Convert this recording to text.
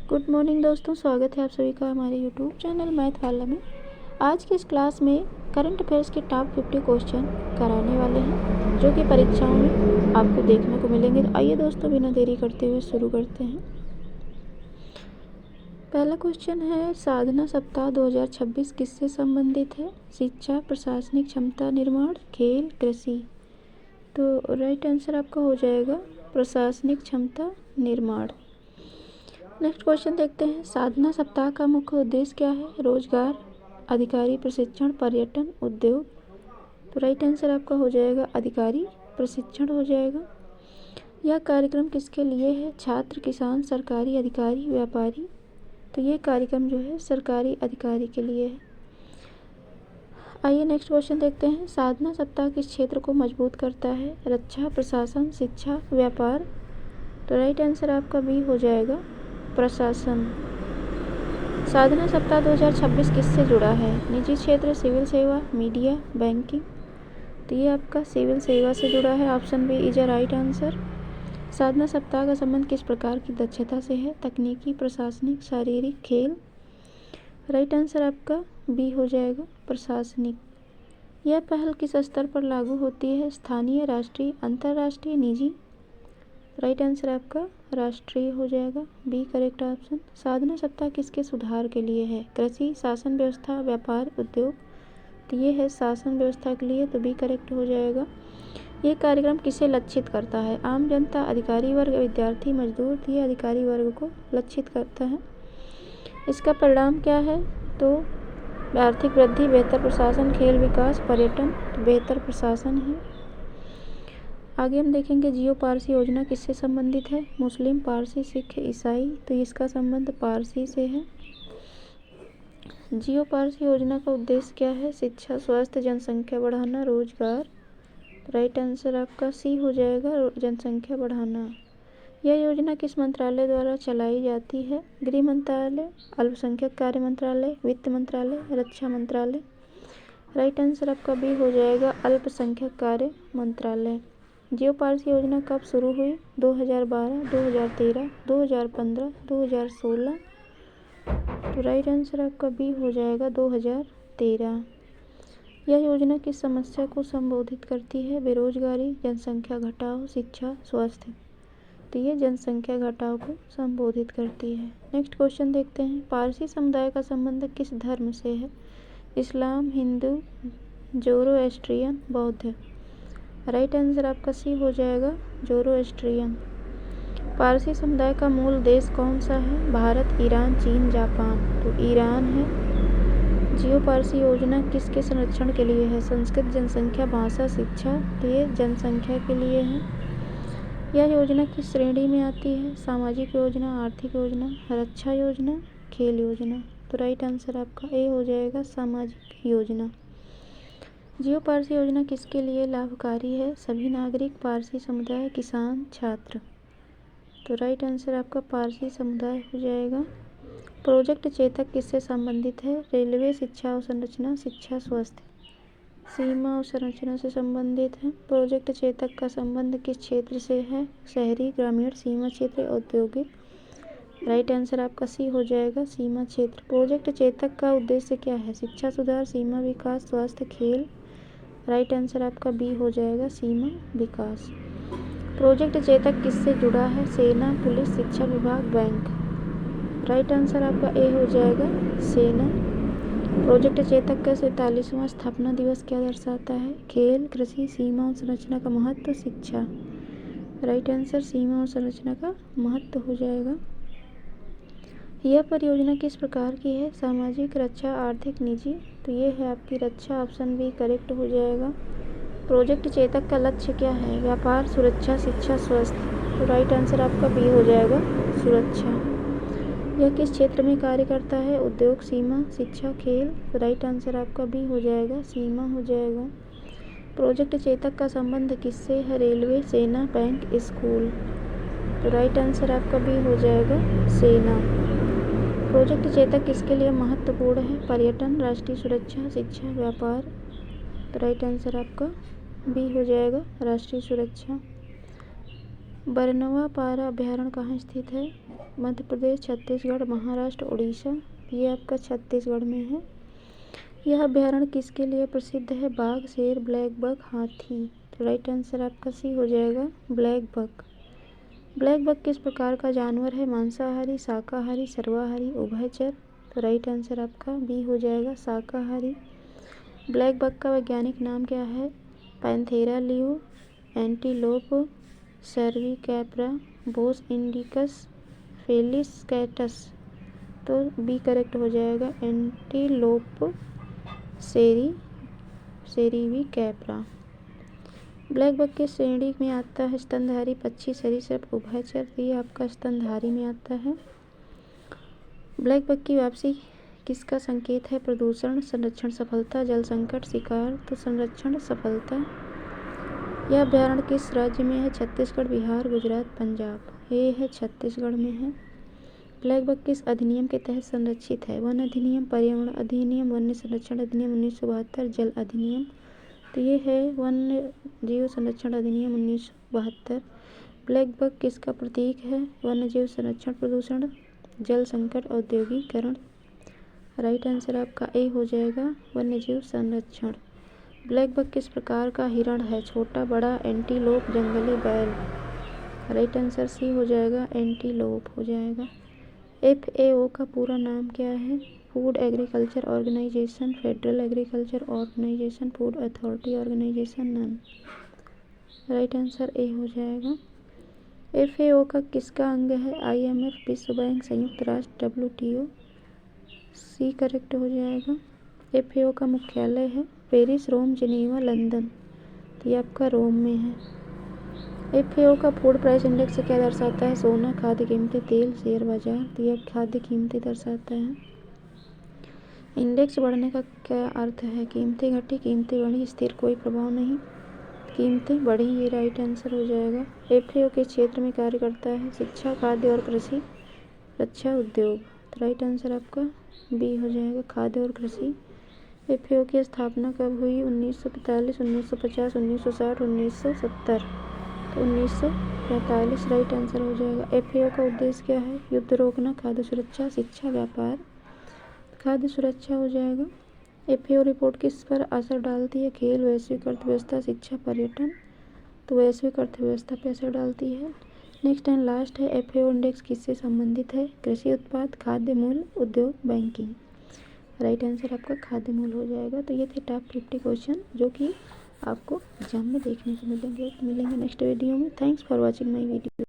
Good morning दोस्तों, स्वागत है आप सभी का हमारे यूट्यूब चैनल मैथ वाला में। आज की इस क्लास में करंट अफेयर्स के टॉप 50 क्वेश्चन कराने वाले हैं जो कि परीक्षाओं में आपको देखने को मिलेंगे। तो आइए दोस्तों, बिना देरी करते हुए शुरू करते हैं। पहला क्वेश्चन है, साधना सप्ताह 2026 किससे संबंधित है? शिक्षा, प्रशासनिक क्षमता निर्माण, खेल, कृषि। तो राइट आंसर आपका हो जाएगा प्रशासनिक क्षमता निर्माण। नेक्स्ट क्वेश्चन देखते हैं, साधना सप्ताह का मुख्य उद्देश्य क्या है? रोजगार, अधिकारी प्रशिक्षण, पर्यटन, उद्योग। तो राइट आंसर आपका हो जाएगा अधिकारी प्रशिक्षण हो जाएगा। यह कार्यक्रम किसके लिए है? छात्र, किसान, सरकारी अधिकारी, व्यापारी। तो ये कार्यक्रम जो है सरकारी अधिकारी के लिए है। आइए नेक्स्ट क्वेश्चन देखते हैं, साधना सप्ताह किस क्षेत्र को मजबूत करता है? रक्षा, प्रशासन, शिक्षा, व्यापार। तो राइट आंसर आपका बी हो जाएगा प्रशासन। साधना सप्ताह 2026 किससे जुड़ा है? निजी क्षेत्र, सिविल सेवा, मीडिया, बैंकिंग। तो ये आपका सिविल सेवा से जुड़ा है। Option B is a right answer. साधना सप्ताह का संबंध किस प्रकार की दक्षता से है? तकनीकी, प्रशासनिक, शारीरिक, खेल। राइट आंसर आपका बी हो जाएगा प्रशासनिक। यह पहल किस स्तर पर लागू होती है? स्थानीय, राष्ट्रीय, अंतर्राष्ट्रीय, निजी। राइट आंसर आपका राष्ट्रीय हो जाएगा, बी करेक्ट ऑप्शन। साधना सप्ताह किसके सुधार के लिए है? कृषि, शासन व्यवस्था, व्यापार, उद्योग। तो ये है शासन व्यवस्था के लिए, तो बी करेक्ट हो जाएगा। ये कार्यक्रम किसे लक्षित करता है? आम जनता, अधिकारी वर्ग, विद्यार्थी, मजदूर। तो ये अधिकारी वर्ग को लक्षित करता है। इसका परिणाम क्या है? तो आर्थिक वृद्धि, बेहतर प्रशासन, खेल विकास, पर्यटन। तो बेहतर प्रशासन है। आगे हम देखेंगे, जियो पारसी योजना किससे संबंधित है? मुस्लिम, पारसी, सिख, ईसाई। तो इसका संबंध पारसी से है। जियो पारसी योजना का उद्देश्य क्या है? शिक्षा, स्वास्थ्य, जनसंख्या बढ़ाना, रोजगार। राइट आंसर आपका सी हो जाएगा, जनसंख्या बढ़ाना। यह योजना किस मंत्रालय द्वारा चलाई जाती है? गृह मंत्रालय, अल्पसंख्यक कार्य मंत्रालय, वित्त मंत्रालय, रक्षा मंत्रालय। राइट आंसर आपका बी हो जाएगा अल्पसंख्यक कार्य मंत्रालय। जियो पारसी योजना कब शुरू हुई? 2012, 2013, 2015, 2016। तो राइट आंसर आपका बी हो जाएगा 2013। यह योजना किस समस्या को संबोधित करती है? बेरोजगारी, जनसंख्या घटाव, शिक्षा, स्वास्थ्य। तो ये जनसंख्या घटाव को संबोधित करती है। नेक्स्ट क्वेश्चन देखते हैं, पारसी समुदाय का संबंध किस धर्म से है? इस्लाम, हिंदू, जोरोएस्ट्रियन, बौद्ध। राइट आंसर आपका सी हो जाएगा जोरोएस्ट्रियन। पारसी समुदाय का मूल देश कौन सा है? भारत, ईरान, चीन, जापान। तो ईरान है। जियो पारसी योजना किसके संरक्षण के लिए है? संस्कृत, जनसंख्या, भाषा, शिक्षा। तो ये जनसंख्या के लिए है। यह योजना किस श्रेणी में आती है? सामाजिक योजना, आर्थिक योजना, रक्षा योजना, खेल योजना। तो राइट आंसर आपका ए हो जाएगा सामाजिक योजना। जियो पारसी योजना किसके लिए लाभकारी है? सभी नागरिक, पारसी समुदाय, किसान, छात्र। तो राइट आंसर आपका पारसी समुदाय हो जाएगा। प्रोजेक्ट चेतक किससे संबंधित है? रेलवे, शिक्षा अवसंरचना, शिक्षा, स्वास्थ्य। सीमा अवसंरचना से संबंधित है। प्रोजेक्ट चेतक का संबंध किस क्षेत्र से है? शहरी, ग्रामीण, सीमा क्षेत्र, औद्योगिक। राइट आंसर आपका सी हो जाएगा सीमा क्षेत्र। प्रोजेक्ट चेतक का उद्देश्य क्या है? शिक्षा सुधार, सीमा विकास, स्वास्थ्य, खेल। राइट आंसर आपका बी हो जाएगा सीमा विकास। प्रोजेक्ट चेतक किससे जुड़ा है? सेना, पुलिस, शिक्षा विभाग, बैंक। राइट आंसर आपका ए हो जाएगा सेना। प्रोजेक्ट चेतक का 47वां स्थापना दिवस क्या दर्शाता है? खेल, कृषि, सीमा संरचना का महत्व, शिक्षा। राइट आंसर सीमा संरचना का महत्व हो जाएगा। यह परियोजना किस प्रकार की है? सामाजिक, रक्षा, आर्थिक, निजी। तो ये है आपकी रक्षा, ऑप्शन बी करेक्ट हो जाएगा। प्रोजेक्ट चेतक का लक्ष्य क्या है? व्यापार, सुरक्षा, शिक्षा, स्वास्थ्य। तो राइट आंसर आपका बी हो जाएगा सुरक्षा। यह किस क्षेत्र में कार्य करता है? उद्योग, सीमा, शिक्षा, खेल। तो राइट आंसर आपका बी हो जाएगा सीमा हो जाएगा। प्रोजेक्ट चेतक का संबंध किससे है? रेलवे, सेना, बैंक, स्कूल। तो राइट आंसर आपका बी हो जाएगा सेना। प्रोजेक्ट चेतक किसके लिए महत्वपूर्ण है? पर्यटन, राष्ट्रीय सुरक्षा, शिक्षा, व्यापार। तो राइट आंसर आपका बी हो जाएगा राष्ट्रीय सुरक्षा। बरनवा पारा अभ्यारण्य कहाँ स्थित है? मध्य प्रदेश, छत्तीसगढ़, महाराष्ट्र, उड़ीसा। ये आपका छत्तीसगढ़ में है। यह अभ्यारण्य किसके लिए प्रसिद्ध है? बाघ, शेर, ब्लैक बक, हाथी। तो राइट आंसर आपका सी हो जाएगा, ब्लैक बक। ब्लैक बक किस प्रकार का जानवर है? मांसाहारी, शाकाहारी, सर्वाहारी, उभयचर। तो राइट आंसर आपका बी हो जाएगा, शाकाहारी। ब्लैक बक का वैज्ञानिक नाम क्या है? Panthera leo, Antilope cervicapra, Bos indicus, Felis catus. तो बी करेक्ट हो जाएगा, एंटीलोप सेरिविकैपरा। ब्लैक बक किस श्रेणी में आता है? स्तनधारी, पक्षी, सरीसृप, उभयचर। ये आपका स्तनधारी में आता है। ब्लैक बक की वापसी किसका संकेत है? प्रदूषण, संरक्षण सफलता, जल संकट, शिकार। तो संरक्षण सफलता। यह अभ्यारण्य किस राज्य में है? छत्तीसगढ़, बिहार, गुजरात, पंजाब। ये है छत्तीसगढ़ में है। ब्लैक बक किस अधिनियम के तहत संरक्षित है? वन अधिनियम, पर्यावरण अधिनियम, वन्य संरक्षण अधिनियम 1972, जल अधिनियम। तो ये है वन्य जीव संरक्षण अधिनियम 1972। ब्लैक बक किसका प्रतीक है? वन्य जीव संरक्षण, प्रदूषण, जल संकट, औद्योगिकरण। राइट आंसर आपका ए हो जाएगा, वन्य जीव संरक्षण। ब्लैक बक किस प्रकार का हिरण है? छोटा, बड़ा, एंटीलोप, जंगली बैल। राइट आंसर सी हो जाएगा, एंटीलोप हो जाएगा। FAO का पूरा नाम क्या है? Food agriculture organisation, federal agriculture organisation, food authority organisation, none. Right answer A हो जाएगा। FAO का किसका अंग है? IMF, विश्व बैंक, संयुक्त राष्ट्र, WTO। सी करेक्ट हो जाएगा। FAO का मुख्यालय है पेरिस, रोम, जिनेवा, लंदन। तो ये आपका रोम में है। FAO का फूड प्राइस इंडेक्स से क्या दर्शाता है? सोना, खाद्य कीमतें, तेल, शेयर बाजार। तो ये खाद्य कीमतें दर्शाता है। इंडेक्स बढ़ने का क्या अर्थ है? कीमतें घटी, कीमतें बढ़ी, स्थिर, कोई प्रभाव नहीं, कीमतें बढ़ी। ये राइट आंसर हो जाएगा। FAO के क्षेत्र में कार्य करता है शिक्षा, खाद्य और कृषि, रक्षा, उद्योग। तो राइट आंसर आपका बी हो जाएगा, खाद्य और कृषि। FAO की स्थापना कब हुई? 1945, 1950, 1960, 1970। तो 1945 राइट आंसर हो जाएगा। FAO का उद्देश्य क्या है? युद्ध रोकना, खाद्य सुरक्षा, शिक्षा, व्यापार। खाद्य सुरक्षा हो जाएगा। FAO रिपोर्ट किस पर असर डालती है? खेल, वैश्विक अर्थव्यवस्था, शिक्षा, पर्यटन। तो वैश्विक अर्थव्यवस्था पर असर डालती है। नेक्स्ट एंड लास्ट है, FAO इंडेक्स किससे संबंधित है? कृषि उत्पाद, खाद्य मूल्य, उद्योग, बैंकिंग। राइट आंसर आपका खाद्य मूल्य हो जाएगा। तो ये थे टॉप 50 क्वेश्चन जो कि आपको एग्जाम में देखने को मिलेंगे नेक्स्ट वीडियो में। Thanks for watching my video.